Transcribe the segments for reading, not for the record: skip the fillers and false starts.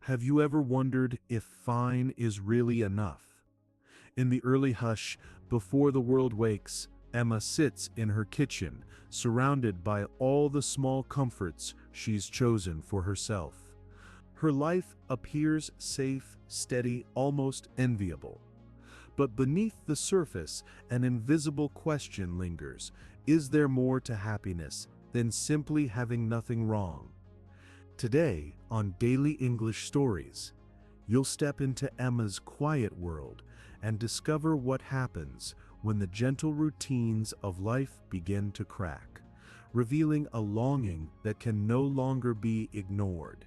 Have you ever wondered if fine is really enough? In the early hush, before the world wakes, Emma sits in her kitchen, surrounded by all the small comforts she's chosen for herself. Her life appears safe, steady, almost enviable. But beneath the surface, an invisible question lingers. Is there more to happiness than simply having nothing wrong? Today, on Daily English Stories, you'll step into Emma's quiet world and discover what happens when the gentle routines of life begin to crack, revealing a longing that can no longer be ignored.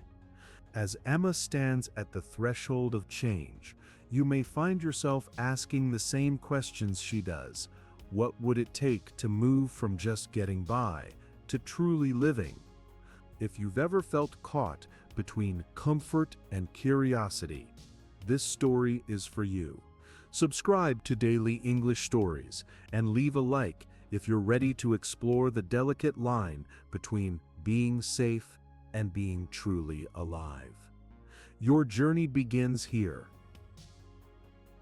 As Emma stands at the threshold of change, you may find yourself asking the same questions she does. What would it take to move from just getting by to truly living? If you've ever felt caught between comfort and curiosity, this story is for you. Subscribe to Daily English Stories and leave a like if you're ready to explore the delicate line between being safe and being truly alive. Your journey begins here.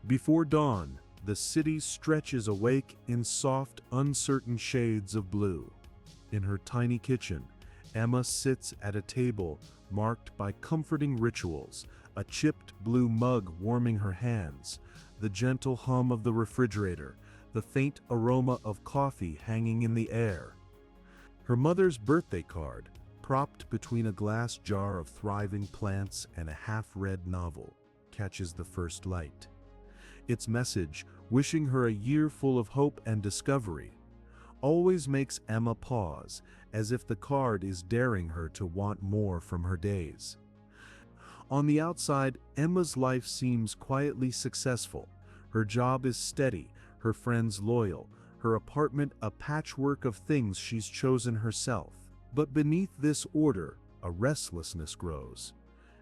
Before dawn, the city stretches awake in soft, uncertain shades of blue. In her tiny kitchen, Emma sits at a table marked by comforting rituals, a chipped blue mug warming her hands, the gentle hum of the refrigerator, the faint aroma of coffee hanging in the air. Her mother's birthday card, propped between a glass jar of thriving plants and a half-read novel, catches the first light. Its message, wishing her a year full of hope and discovery, always makes Emma pause, as if the card is daring her to want more from her days. On the outside, Emma's life seems quietly successful. Her job is steady, her friends loyal, her apartment a patchwork of things she's chosen herself. But beneath this order, a restlessness grows,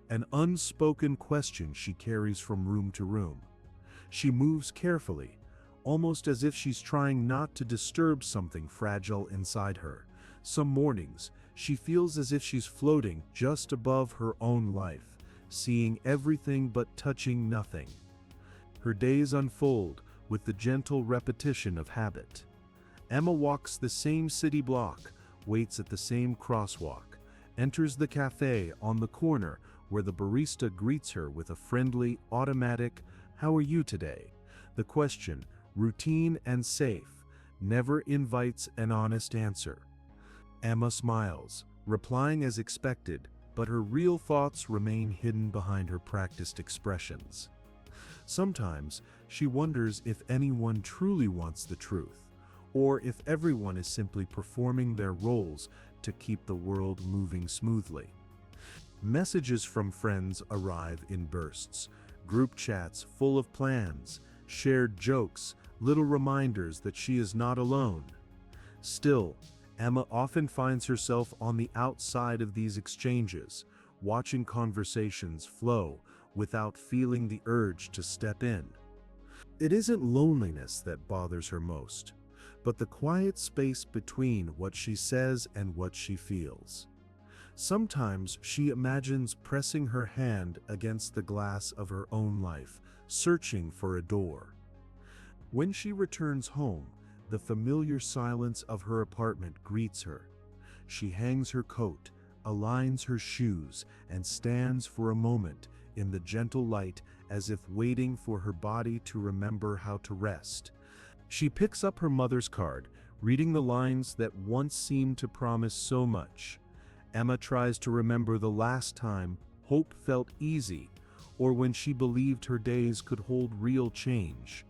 an unspoken question she carries from room to room. She moves carefully, almost as if she's trying not to disturb something fragile inside her. Some mornings, she feels as if she's floating just above her own life, seeing everything but touching nothing. Her days unfold with the gentle repetition of habit. Emma walks the same city block, waits at the same crosswalk, enters the cafe on the corner where the barista greets her with a friendly, automatic, "How are you today?" The question, routine and safe, never invites an honest answer. Emma smiles, replying as expected, but her real thoughts remain hidden behind her practiced expressions. Sometimes she wonders if anyone truly wants the truth, or if everyone is simply performing their roles to keep the world moving smoothly. Messages from friends arrive in bursts, group chats full of plans, shared jokes, little reminders that she is not alone. Still, Emma often finds herself on the outside of these exchanges, watching conversations flow without feeling the urge to step in. It isn't loneliness that bothers her most, but the quiet space between what she says and what she feels. Sometimes she imagines pressing her hand against the glass of her own life, searching for a door. When she returns home, the familiar silence of her apartment greets her. She hangs her coat, aligns her shoes, and stands for a moment in the gentle light as if waiting for her body to remember how to rest. She picks up her mother's card, reading the lines that once seemed to promise so much. Emma tries to remember the last time hope felt easy, or when she believed her days could hold real change.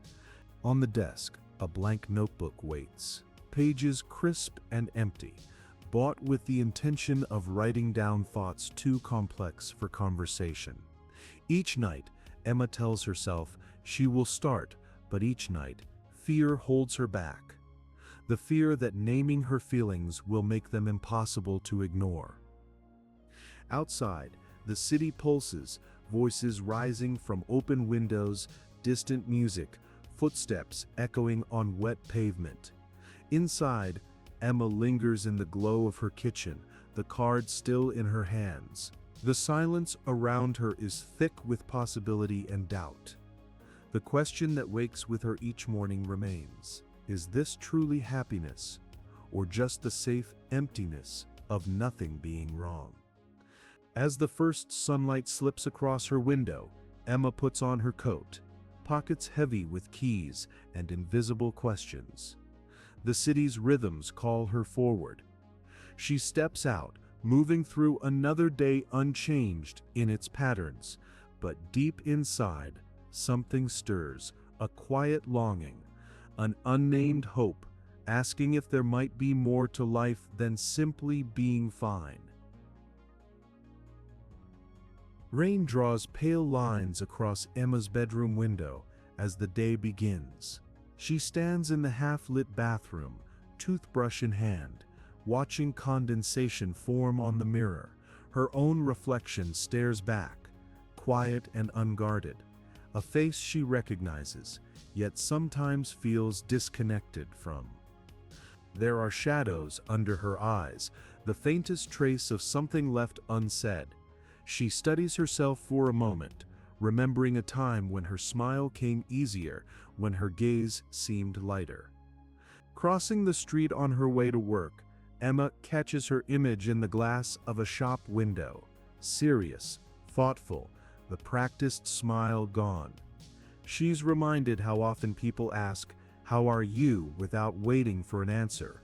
On the desk, a blank notebook waits, pages crisp and empty, bought with the intention of writing down thoughts too complex for conversation. Each night, Emma tells herself she will start, but each night, fear holds her back. The fear that naming her feelings will make them impossible to ignore. Outside, the city pulses, voices rising from open windows, distant music, footsteps echoing on wet pavement. Inside, Emma lingers in the glow of her kitchen, the card still in her hands. The silence around her is thick with possibility and doubt. The question that wakes with her each morning remains: is this truly happiness, or just the safe emptiness of nothing being wrong? As the first sunlight slips across her window, Emma puts on her coat, pockets heavy with keys and invisible questions. The city's rhythms call her forward. She steps out, moving through another day unchanged in its patterns, but deep inside, something stirs, a quiet longing, an unnamed hope, asking if there might be more to life than simply being fine. Rain draws pale lines across Emma's bedroom window as the day begins. She stands in the half-lit bathroom, toothbrush in hand, watching condensation form on the mirror. Her own reflection stares back, quiet and unguarded, a face she recognizes, yet sometimes feels disconnected from. There are shadows under her eyes, the faintest trace of something left unsaid. She studies herself for a moment, remembering a time when her smile came easier, when her gaze seemed lighter. Crossing the street on her way to work, Emma catches her image in the glass of a shop window. Serious, thoughtful, the practiced smile gone. She's reminded how often people ask, "How are you?" without waiting for an answer,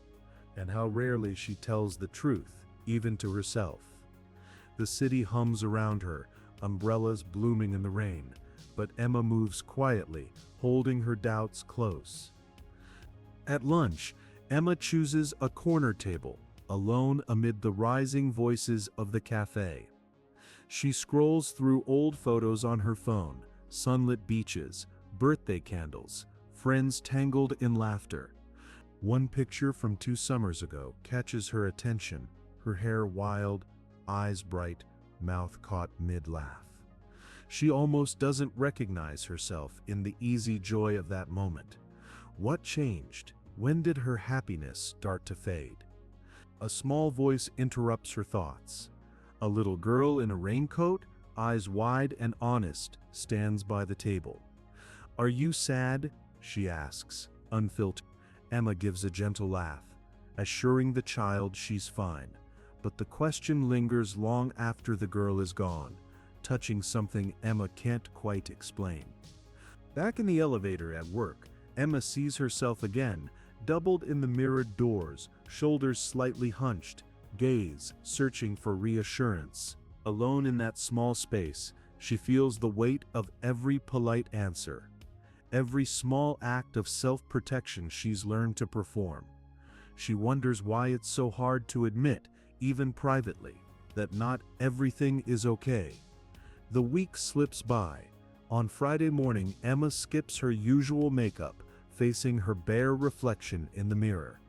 and how rarely she tells the truth, even to herself. The city hums around her, umbrellas blooming in the rain, but Emma moves quietly, holding her doubts close. At lunch, Emma chooses a corner table, alone amid the rising voices of the cafe. She scrolls through old photos on her phone, sunlit beaches, birthday candles, friends tangled in laughter. One picture from 2 summers ago catches her attention, her hair wild, eyes bright, mouth caught mid-laugh. She almost doesn't recognize herself in the easy joy of that moment. What changed? When did her happiness start to fade? A small voice interrupts her thoughts. A little girl in a raincoat, eyes wide and honest, stands by the table. "Are you sad?" she asks, unfiltered. Emma gives a gentle laugh, assuring the child she's fine. But the question lingers long after the girl is gone, touching something Emma can't quite explain. Back in the elevator at work, Emma sees herself again, doubled in the mirrored doors, shoulders slightly hunched, gaze searching for reassurance. Alone in that small space, she feels the weight of every polite answer, every small act of self-protection she's learned to perform. She wonders why it's so hard to admit, even privately, that not everything is okay. The week slips by. On Friday morning, Emma skips her usual makeup, facing her bare reflection in the mirror.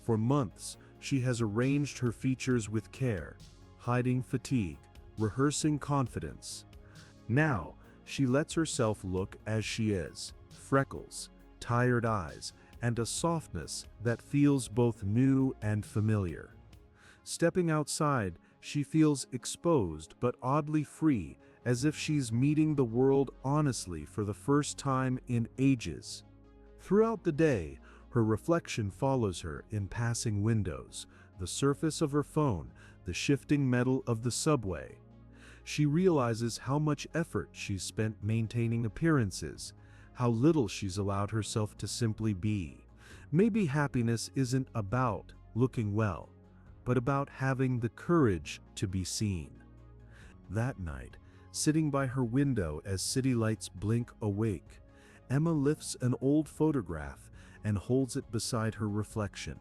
For months, she has arranged her features with care, hiding fatigue, rehearsing confidence. Now, she lets herself look as she is: freckles, tired eyes, and a softness that feels both new and familiar. Stepping outside, she feels exposed but oddly free, as if she's meeting the world honestly for the first time in ages. Throughout the day, her reflection follows her in passing windows, the surface of her phone, the shifting metal of the subway. She realizes how much effort she's spent maintaining appearances, how little she's allowed herself to simply be. Maybe happiness isn't about looking well, but about having the courage to be seen. That night, sitting by her window as city lights blink awake, Emma lifts an old photograph and holds it beside her reflection.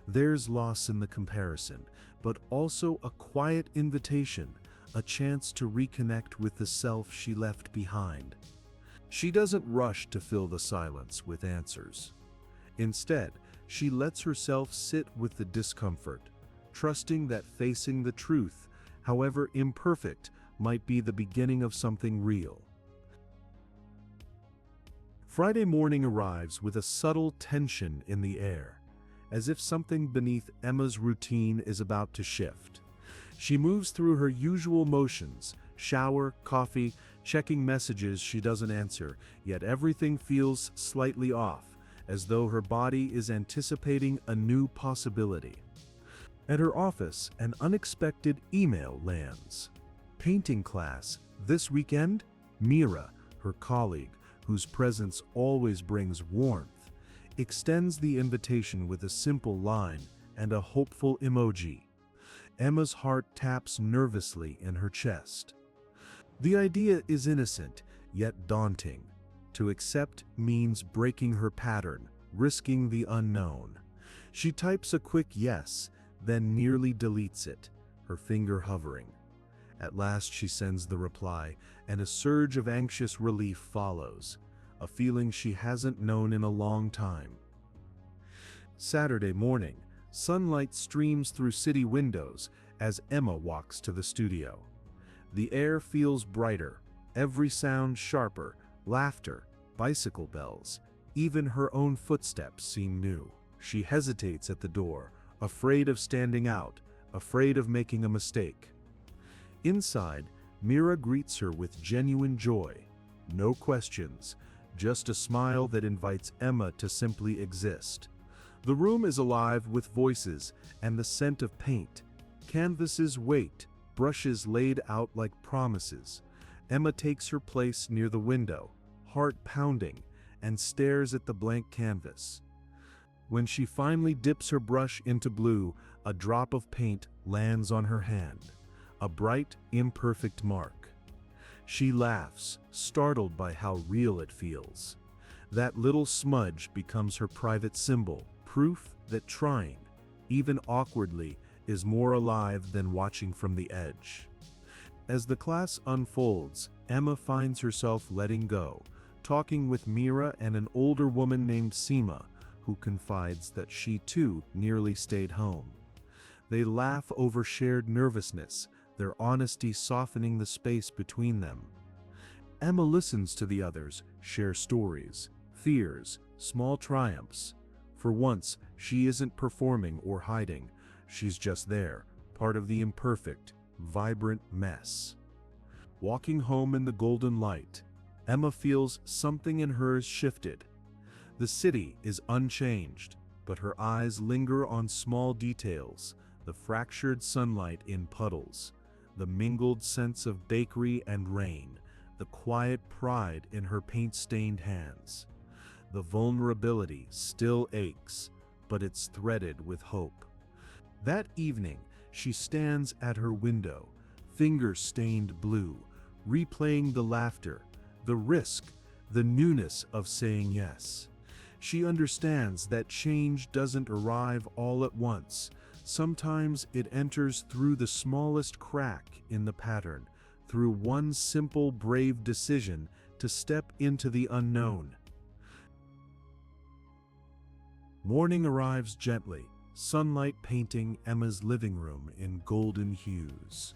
There's loss in the comparison, but also a quiet invitation, a chance to reconnect with the self she left behind. She doesn't rush to fill the silence with answers. Instead, she lets herself sit with the discomfort, trusting that facing the truth, however imperfect, might be the beginning of something real. Friday morning arrives with a subtle tension in the air, as if something beneath Emma's routine is about to shift. She moves through her usual motions: shower, coffee, checking messages she doesn't answer, yet everything feels slightly off, as though her body is anticipating a new possibility. At her office, an unexpected email lands. Painting class, this weekend? Mira, her colleague, whose presence always brings warmth, extends the invitation with a simple line and a hopeful emoji. Emma's heart taps nervously in her chest. The idea is innocent, yet daunting. To accept means breaking her pattern, risking the unknown. She types a quick yes, then nearly deletes it, her finger hovering. At last she sends the reply, and a surge of anxious relief follows, a feeling she hasn't known in a long time. Saturday morning, sunlight streams through city windows as Emma walks to the studio. The air feels brighter, every sound sharper: laughter, bicycle bells, even her own footsteps seem new. She hesitates at the door, afraid of standing out, afraid of making a mistake. Inside, Mira greets her with genuine joy. No questions, just a smile that invites Emma to simply exist. The room is alive with voices and the scent of paint. Canvases wait, brushes laid out like promises. Emma takes her place near the window, heart pounding, and stares at the blank canvas. When she finally dips her brush into blue, a drop of paint lands on her hand, a bright, imperfect mark. She laughs, startled by how real it feels. That little smudge becomes her private symbol, proof that trying, even awkwardly, is more alive than watching from the edge. As the class unfolds, Emma finds herself letting go, talking with Mira and an older woman named Seema, who confides that she too nearly stayed home. They laugh over shared nervousness, their honesty softening the space between them. Emma listens to the others share stories, fears, small triumphs. For once, she isn't performing or hiding. She's just there, part of the imperfect, vibrant mess. Walking home in the golden light, Emma feels something in her has shifted. The city is unchanged, but her eyes linger on small details: the fractured sunlight in puddles, the mingled sense of bakery and rain, the quiet pride in her paint-stained hands. The vulnerability still aches, but it's threaded with hope. That evening, she stands at her window, fingers stained blue, replaying the laughter, the risk, the newness of saying yes. She understands that change doesn't arrive all at once. Sometimes it enters through the smallest crack in the pattern, through one simple, brave decision to step into the unknown. Morning arrives gently, sunlight painting Emma's living room in golden hues.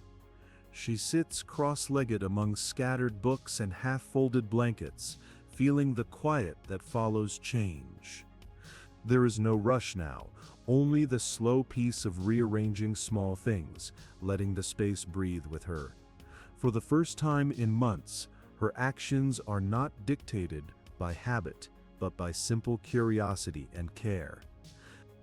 She sits cross-legged among scattered books and half-folded blankets, feeling the quiet that follows change. There is no rush now, only the slow peace of rearranging small things, letting the space breathe with her. For the first time in months, her actions are not dictated by habit, but by simple curiosity and care.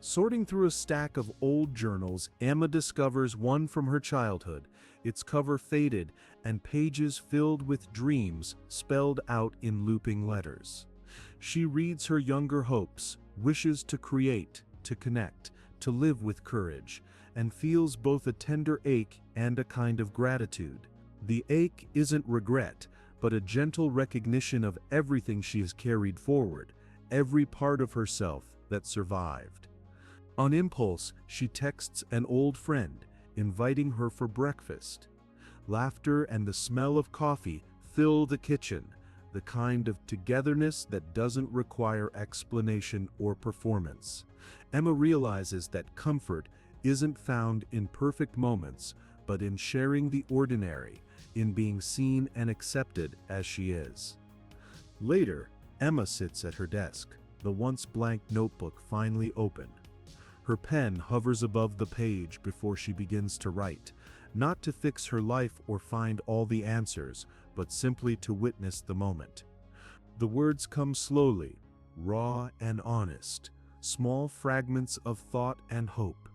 Sorting through a stack of old journals, Emma discovers one from her childhood, its cover faded and pages filled with dreams spelled out in looping letters. She reads her younger hopes, wishes to create, to connect, to live with courage, and feels both a tender ache and a kind of gratitude. The ache isn't regret, but a gentle recognition of everything she has carried forward, every part of herself that survived. On impulse, she texts an old friend, inviting her for breakfast. Laughter and the smell of coffee fill the kitchen, the kind of togetherness that doesn't require explanation or performance. Emma realizes that comfort isn't found in perfect moments, but in sharing the ordinary, in being seen and accepted as she is. Later, Emma sits at her desk, the once blank notebook finally open. Her pen hovers above the page before she begins to write, not to fix her life or find all the answers, but simply to witness the moment. The words come slowly, raw and honest, small fragments of thought and hope.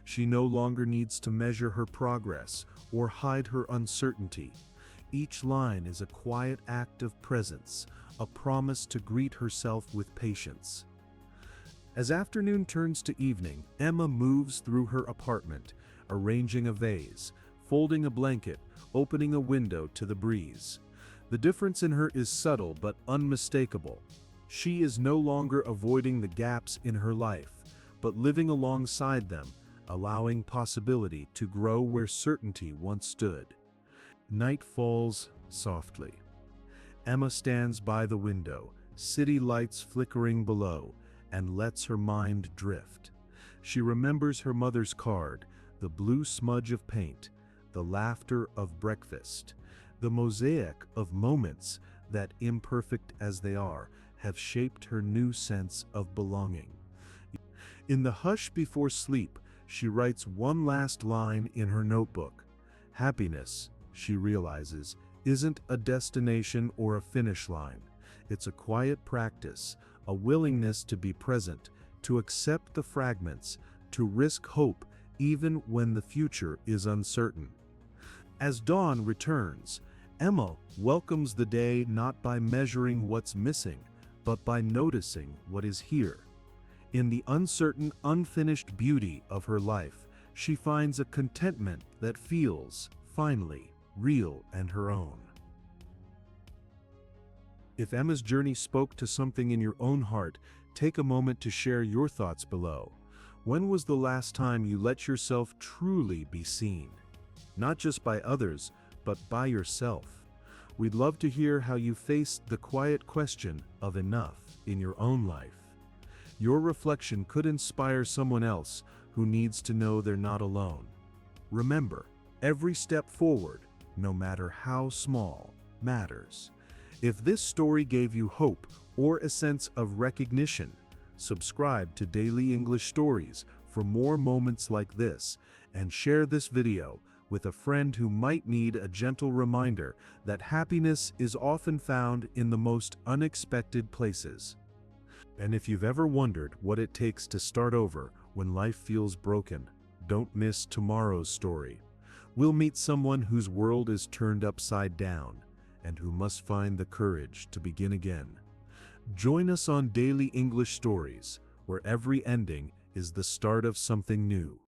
She no longer needs to measure her progress or hide her uncertainty. Each line is a quiet act of presence, a promise to greet herself with patience. As afternoon turns to evening, Emma moves through her apartment, arranging a vase, folding a blanket, opening a window to the breeze. The difference in her is subtle but unmistakable. She is no longer avoiding the gaps in her life, but living alongside them, allowing possibility to grow where certainty once stood. Night falls softly. Emma stands by the window, city lights flickering below, and lets her mind drift. She remembers her mother's card, the blue smudge of paint, the laughter of breakfast, the mosaic of moments that, imperfect as they are, have shaped her new sense of belonging. In the hush before sleep, she writes one last line in her notebook. Happiness, she realizes, isn't a destination or a finish line. It's a quiet practice, a willingness to be present, to accept the fragments, to risk hope even when the future is uncertain. As dawn returns, Emma welcomes the day not by measuring what's missing, but by noticing what is here. In the uncertain, unfinished beauty of her life, she finds a contentment that feels, finally, real and her own. If Emma's journey spoke to something in your own heart, take a moment to share your thoughts below. When was the last time you let yourself truly be seen? Not just by others, but by yourself. We'd love to hear how you faced the quiet question of enough in your own life. Your reflection could inspire someone else who needs to know they're not alone. Remember, every step forward, no matter how small, matters. If this story gave you hope or a sense of recognition, subscribe to Daily English Stories for more moments like this, and share this video with a friend who might need a gentle reminder that happiness is often found in the most unexpected places. And if you've ever wondered what it takes to start over when life feels broken, don't miss tomorrow's story. We'll meet someone whose world is turned upside down, and who must find the courage to begin again. Join us on Daily English Stories, where every ending is the start of something new.